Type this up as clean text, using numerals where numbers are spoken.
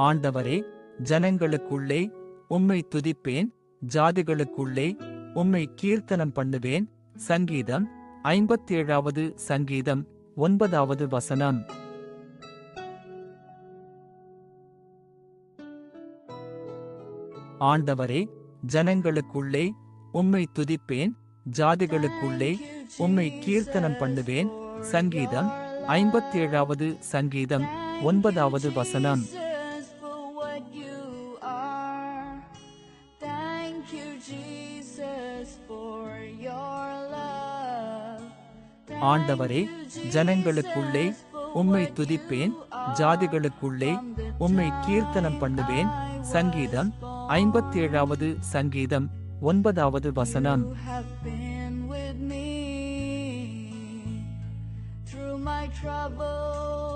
ஆண்டவரே, ஜனங்களுக்குள்ளே உம்மை துதிப்பேன், ஜாதிகளுக்குள்ளே உம்மை கீர்த்தனம் பண்ணுவேன். சங்கீதம் 57வது சங்கீதம் 9வது வசனம். ஆண்டவரே, ஜனங்களுக்குள்ளே உம்மை துதிப்பேன், ஜாதிகளுக்குள்ளே உம்மை கீர்த்தனம் பண்ணுவேன். சங்கீதம் 57வது சங்கீதம் 9வது வசனம். ஆண்டவரே, ஜனங்களுக்குள்ளே உம்மை துதிப்பேன், ஜாதிகளுக்குள்ளே உம்மை கீர்த்தனம் பண்ணுவேன். சங்கீதம் 57வது சங்கீதம் 9வது வசனம். My trouble